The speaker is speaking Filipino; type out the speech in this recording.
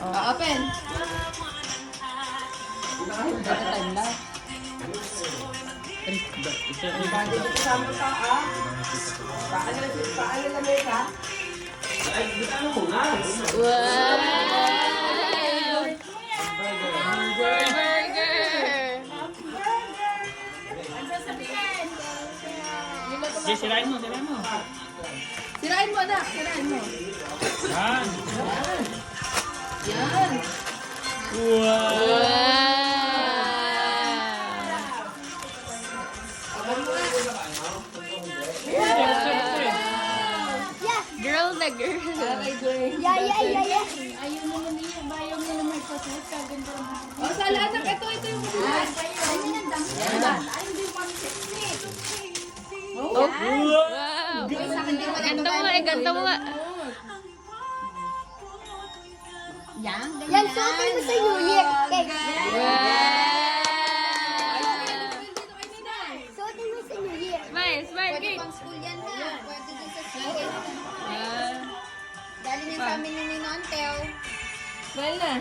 Open. Dito time lang. Wow! Burger! Sige, sirain mo, sirain mo. Sirain mo, anak. Sirain mo. Yan. Yan. Wow! Girl na girl. Ayaw mo naman niya. Ayaw mo naman sa suot. Kaganda naman. O, sa anak. Ito yung mabilis. Oh. Wow! Ganda mo nga, ganda mo nga. Yan, suotin mo sa New Year. Suotin mo sa New Year. Smile, smile, Pwede Kate. pang school yan ha. Pwede din sa school. Ah. Dali niya sa amin ni Ninontel. Smile na.